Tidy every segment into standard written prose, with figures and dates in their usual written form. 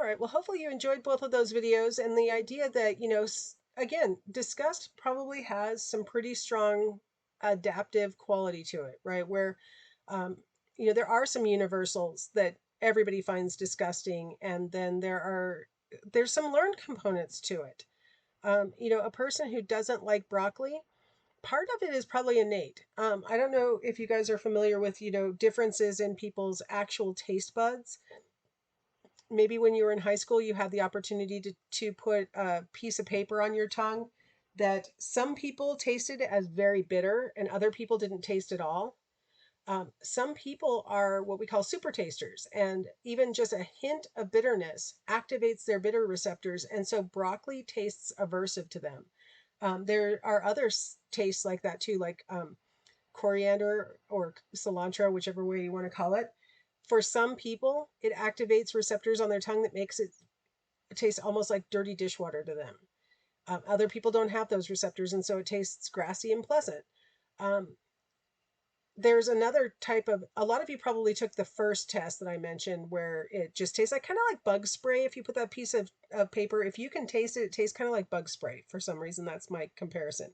right. Well, hopefully you enjoyed both of those videos and the idea that, again, Disgust probably has some pretty strong adaptive quality to it, right? Where, um, there are some universals that everybody finds disgusting, and then there's some learned components to it. A person who doesn't like broccoli, part of it is probably innate. I don't know if you guys are familiar with, differences in people's actual taste buds. Maybe when you were in high school, you had the opportunity to put a piece of paper on your tongue that some people tasted as very bitter and other people didn't taste at all. Some people are what we call super tasters, and even just a hint of bitterness activates their bitter receptors, and so broccoli tastes aversive to them. There are other tastes like that too, like coriander or cilantro, whichever way you want to call it. For some people, it activates receptors on their tongue that makes it taste almost like dirty dishwater to them. Other people don't have those receptors, and so it tastes grassy and pleasant. Um, there's another type of, a lot of you probably took the first test that I mentioned where it just tastes like kind of like bug spray. If you put that piece of paper, if you can taste it, it tastes kind of like bug spray. For some reason, that's my comparison.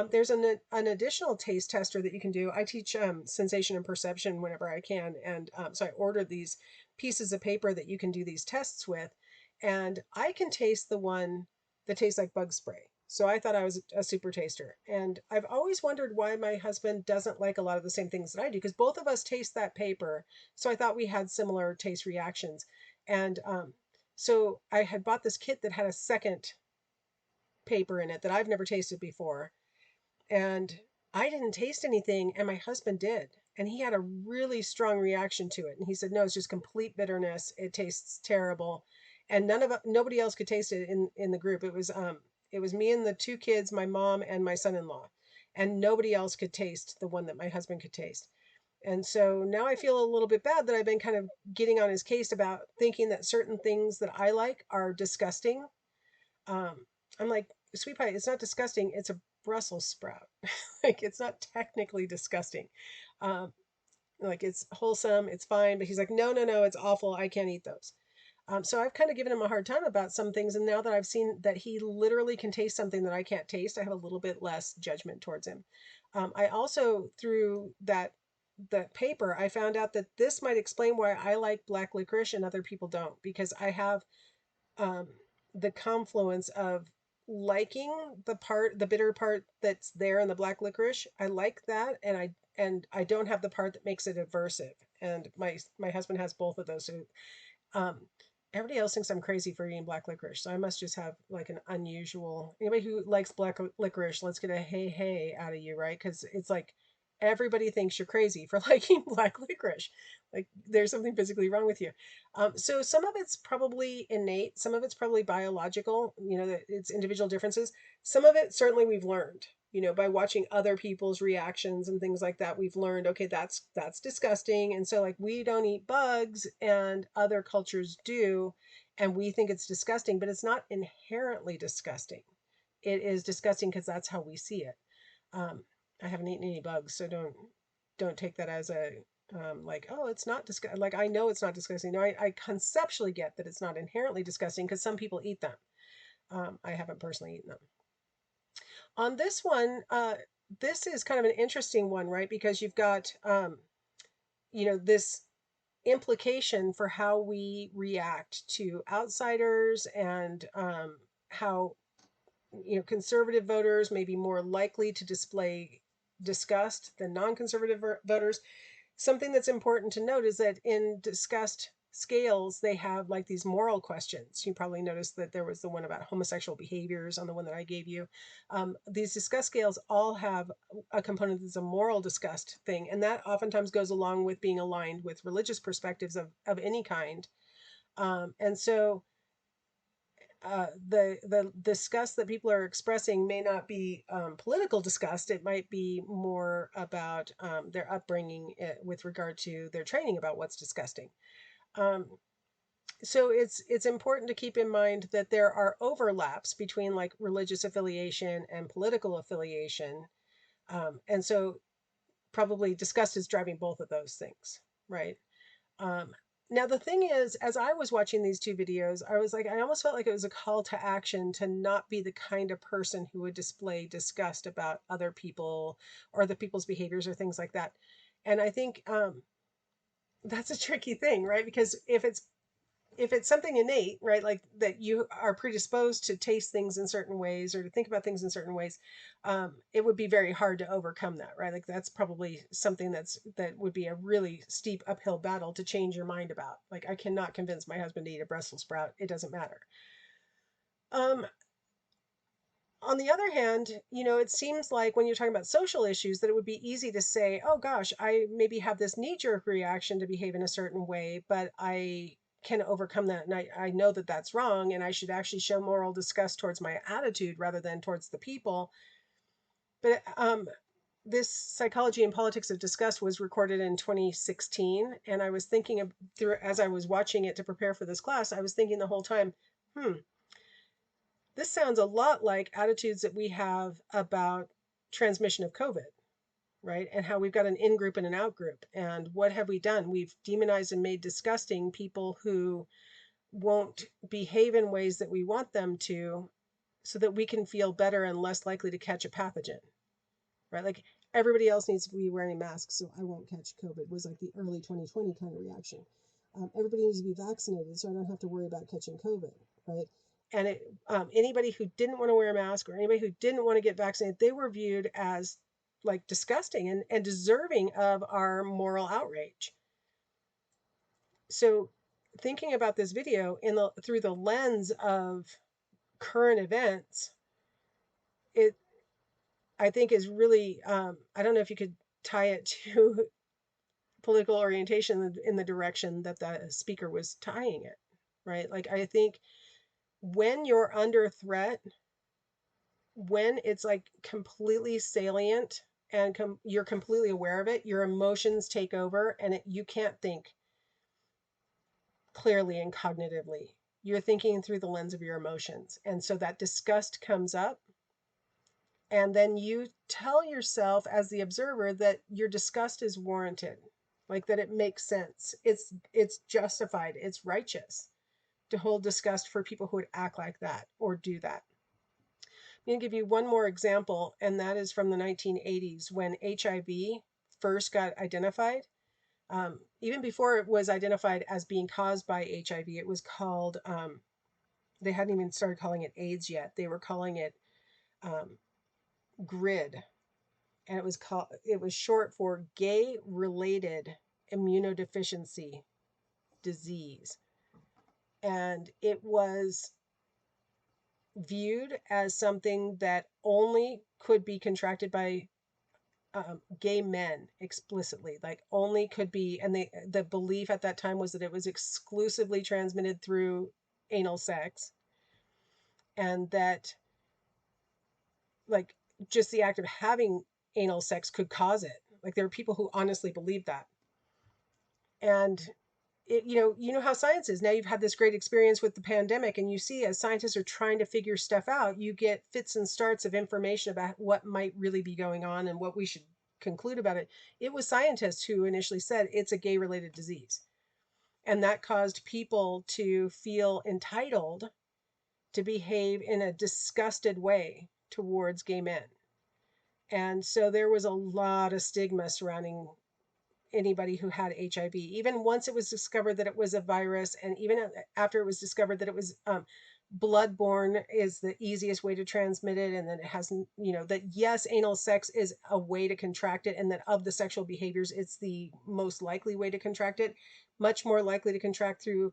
There's an additional taste tester that you can do. I teach sensation and perception whenever I can, and so I ordered these pieces of paper that you can do these tests with, and I can taste the one that tastes like bug spray. So I thought I was a super taster, and I've always wondered why my husband doesn't like a lot of the same things that I do, because both of us taste that paper. So I thought we had similar taste reactions, and so I had bought this kit that had a second paper in it that I've never tasted before, and I didn't taste anything, and my husband did. And he had a really strong reaction to it. And he said, no, it's just complete bitterness. It tastes terrible. And nobody else could taste it in the group. It was me and the two kids, my mom and my son-in-law. And nobody else could taste the one that my husband could taste. And so now I feel a little bit bad that I've been kind of getting on his case about thinking that certain things that I like are disgusting. um, I'm like, sweet pie, it's not disgusting. It's a Brussels sprout. Like, it's not technically disgusting. Um, like, it's wholesome, it's fine. But he's like, no, no, no, it's awful. I can't eat those. So I've kind of given him a hard time about some things. And now that I've seen that he literally can taste something that I can't taste, I have a little bit less judgment towards him. I also, through the paper, I found out that this might explain why I like black licorice and other people don't, because I have um, the confluence of liking the bitter part that's there in the black licorice. I like that, and I don't have the part that makes it aversive. And my husband has both of those. So um, everybody else thinks I'm crazy for eating black licorice. So I must just have like an unusual. Anybody who likes black licorice, let's get a hey hey out of you, right? Because it's like everybody thinks you're crazy for liking black licorice. Like there's something physically wrong with you. So some of it's probably innate, some of it's probably biological. It's individual differences. Some of it certainly we've learned. By watching other people's reactions and things like that, we've learned, okay, that's disgusting. And so like we don't eat bugs and other cultures do, and we think it's disgusting, but it's not inherently disgusting. It is disgusting because that's how we see it. Um, I haven't eaten any bugs, so don't take that as a like, oh, it's not disgusting. Like, I know it's not disgusting. No, I conceptually get that it's not inherently disgusting because some people eat them. I haven't personally eaten them. On this one, this is kind of an interesting one, right? Because you've got, this implication for how we react to outsiders, and how, conservative voters may be more likely to display disgust than non-conservative voters. Something that's important to note is that in disgust scales, they have like these moral questions. You probably noticed that there was the one about homosexual behaviors on the one that I gave you. These disgust scales all have a component that's a moral disgust thing, and that oftentimes goes along with being aligned with religious perspectives of any kind. And so the disgust that people are expressing may not be political disgust. It might be more about their upbringing with regard to their training about what's disgusting. Um, so it's important to keep in mind that there are overlaps between like religious affiliation and political affiliation, and so probably disgust is driving both of those things, right? Um, Now, the thing is, as I was watching these two videos, I was like, I almost felt like it was a call to action to not be the kind of person who would display disgust about other people or the people's behaviors or things like that. And I think that's a tricky thing, right? Because if it's something innate, right, like that you are predisposed to taste things in certain ways or to think about things in certain ways, it would be very hard to overcome that, right? Like that's probably something that would be a really steep uphill battle to change your mind about. Like I cannot convince my husband to eat a Brussels sprout. It doesn't matter. Um, on the other hand, it seems like when you're talking about social issues that it would be easy to say, oh gosh, I maybe have this knee-jerk reaction to behave in a certain way, but I can overcome that. And I know that that's wrong. And I should actually show moral disgust towards my attitude rather than towards the people. But this Psychology and Politics of Disgust was recorded in 2016. And I was thinking through, as I was watching it to prepare for this class, I was thinking the whole time, this sounds a lot like attitudes that we have about transmission of COVID, right? And how we've got an in group and an out group. And what have we done? We've demonized and made disgusting people who won't behave in ways that we want them to so that we can feel better and less likely to catch a pathogen, right? Like everybody else needs to be wearing masks so I won't catch COVID was like the early 2020 kind of reaction. Everybody needs to be vaccinated so I don't have to worry about catching COVID, right? And anybody who didn't want to wear a mask or anybody who didn't want to get vaccinated, they were viewed as like disgusting and deserving of our moral outrage. So thinking about this video through the lens of current events, it I think is really I don't know if you could tie it to political orientation in the direction that the speaker was tying it, right? Like I think when you're under threat, when it's like completely salient and you're completely aware of it, your emotions take over and you can't think clearly and cognitively. You're thinking through the lens of your emotions. And so that disgust comes up. And then you tell yourself as the observer that your disgust is warranted, like that it makes sense. It's justified. It's righteous to hold disgust for people who would act like that or do that. I'm going to give you one more example, and that is from the 1980s when HIV first got identified. Even before it was identified as being caused by HIV, it was called, they hadn't even started calling it AIDS yet. They were calling it GRID, and it was short for gay related immunodeficiency disease. And it was viewed as something that only could be contracted by gay men explicitly, like only could be, and the belief at that time was that it was exclusively transmitted through anal sex, and that like just the act of having anal sex could cause it. Like there are people who honestly believe that. And you know how science is. Now you've had this great experience with the pandemic, and you see as scientists are trying to figure stuff out, you get fits and starts of information about what might really be going on and what we should conclude about it. It was scientists who initially said it's a gay related disease. And that caused people to feel entitled to behave in a disgusted way towards gay men. And so there was a lot of stigma surrounding anybody who had HIV, even once it was discovered that it was a virus, and even after it was discovered that it was bloodborne is the easiest way to transmit it, and then it has, that yes, anal sex is a way to contract it, and that of the sexual behaviors, it's the most likely way to contract it, much more likely to contract through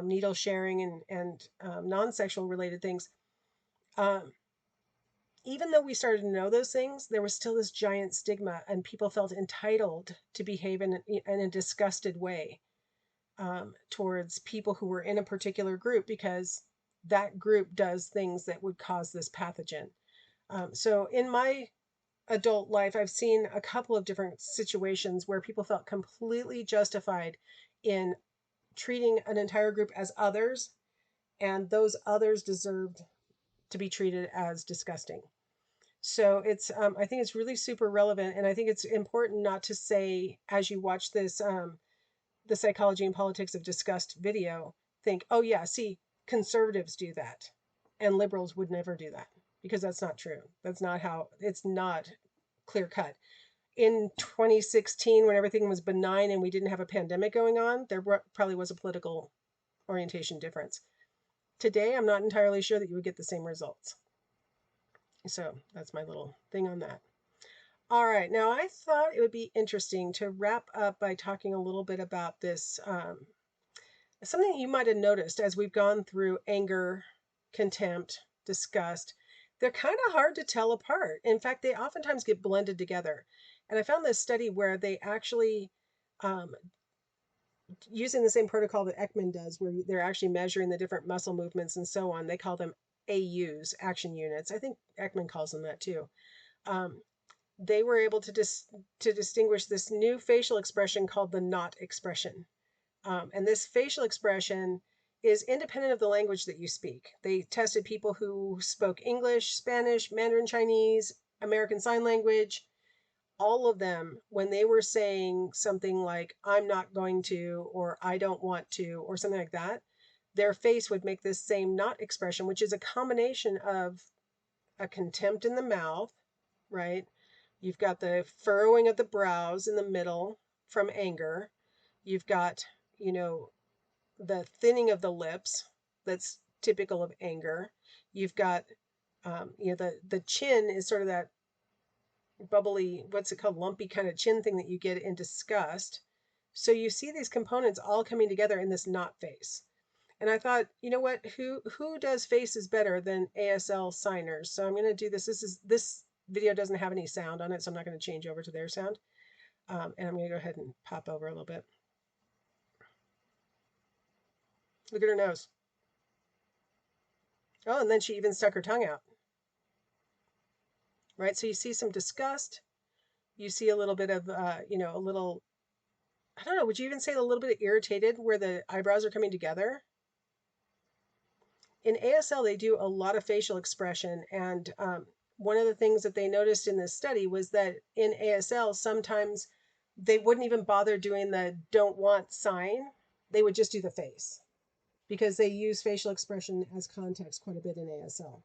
needle sharing and non-sexual related things. Um, Even though we started to know those things, there was still this giant stigma, and people felt entitled to behave in a disgusted way towards people who were in a particular group because that group does things that would cause this pathogen. So in my adult life, I've seen a couple of different situations where people felt completely justified in treating an entire group as others, and those others deserved to be treated as disgusting. So it's I think it's really super relevant, and I think it's important not to say as you watch the Psychology and Politics of Disgust video think, oh yeah, see, conservatives do that and liberals would never do that, because that's not true. That's not how, it's not clear cut. In 2016, when everything was benign and we didn't have a pandemic going on, there probably was a political orientation difference. Today, I'm not entirely sure that you would get the same results. So that's my little thing on that. All right, now I thought it would be interesting to wrap up by talking a little bit about this, something you might have noticed as we've gone through anger, contempt, disgust. They're kind of hard to tell apart. In fact, they oftentimes get blended together. And I found this study where they actually, um, using the same protocol that Ekman does, where they're actually measuring the different muscle movements and so on. They call them AUs, action units. I think Ekman calls them that too. Um, they were able to distinguish this new facial expression called the not expression. And this facial expression is independent of the language that you speak. They tested people who spoke English, Spanish, Mandarin Chinese, American Sign Language. All of them, when they were saying something like, I'm not going to, or I don't want to, or something like that, their face would make this same not expression, which is a combination of a contempt in the mouth, right? You've got the furrowing of the brows in the middle from anger. You've got, you know, the thinning of the lips that's typical of anger. You've got, the chin is sort of that bubbly, what's it called, lumpy kind of chin thing that you get in disgust. So you see these components all coming together in this not face. And I thought, you know what, who does faces better than ASL signers? So I'm going to do this. This video doesn't have any sound on it, so I'm not going to change over to their sound. And I'm going to go ahead and pop over a little bit. Look at her nose. Oh, and then she even stuck her tongue out. Right? So you see some disgust. You see a little bit of, a little, I don't know, would you even say a little bit irritated where the eyebrows are coming together? In ASL, they do a lot of facial expression. And one of the things that they noticed in this study was that in ASL, sometimes they wouldn't even bother doing the don't want sign. They would just do the face because they use facial expression as context quite a bit in ASL.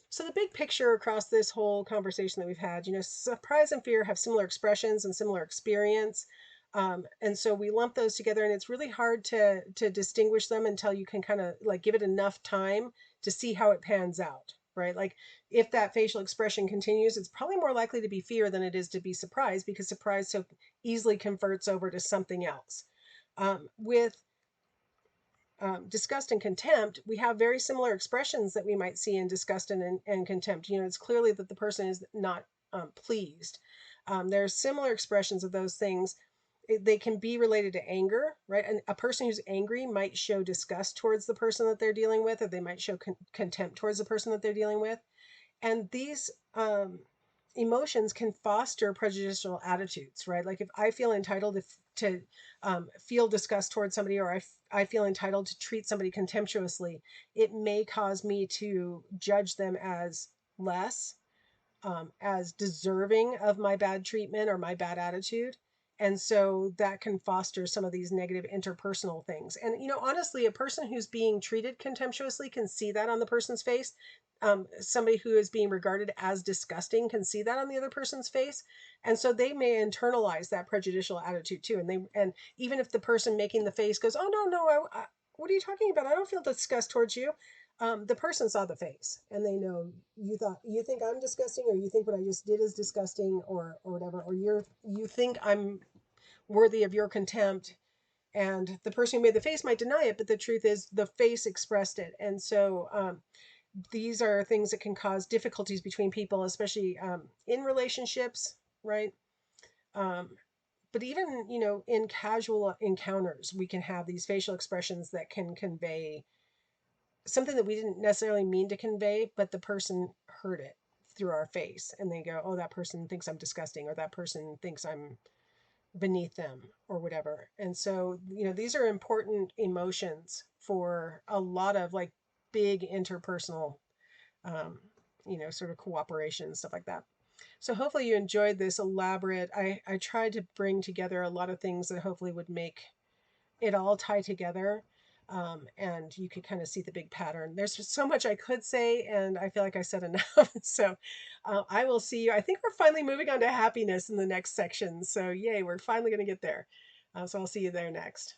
So the big picture across this whole conversation that we've had, surprise and fear have similar expressions and similar experience. And so we lump those together, and it's really hard to distinguish them until you can kind of like give it enough time to see how it pans out, right? Like if that facial expression continues, it's probably more likely to be fear than it is to be surprise, because surprise so easily converts over to something else. With disgust and contempt, we have very similar expressions that we might see in disgust and contempt. It's clearly that the person is not pleased. There are similar expressions of those things. They can be related to anger, right? And a person who's angry might show disgust towards the person that they're dealing with, or they might show contempt towards the person that they're dealing with. And these emotions can foster prejudicial attitudes, right? Like if I feel entitled to feel disgust towards somebody, or I feel entitled to treat somebody contemptuously, it may cause me to judge them as less, as deserving of my bad treatment or my bad attitude. And so that can foster some of these negative interpersonal things. And, honestly, a person who's being treated contemptuously can see that on the person's face. Somebody who is being regarded as disgusting can see that on the other person's face. And so they may internalize that prejudicial attitude too. And even if the person making the face goes, oh, no, what are you talking about? I don't feel disgust towards you. The person saw the face and they know you think I'm disgusting, or you think what I just did is disgusting, or whatever, or you think I'm worthy of your contempt. And the person who made the face might deny it, but the truth is the face expressed it. And so these are things that can cause difficulties between people, especially in relationships, right? But even, in casual encounters, we can have these facial expressions that can convey something that we didn't necessarily mean to convey, but the person heard it through our face and they go, oh, that person thinks I'm disgusting, or that person thinks I'm beneath them, or whatever. And so, these are important emotions for a lot of like big interpersonal, sort of cooperation and stuff like that. So hopefully you enjoyed this elaborate, I tried to bring together a lot of things that hopefully would make it all tie together. And you could kind of see the big pattern. There's just so much I could say, and I feel like I said enough. So I will see you. I think we're finally moving on to happiness in the next section. So yay, we're finally going to get there. So I'll see you there next.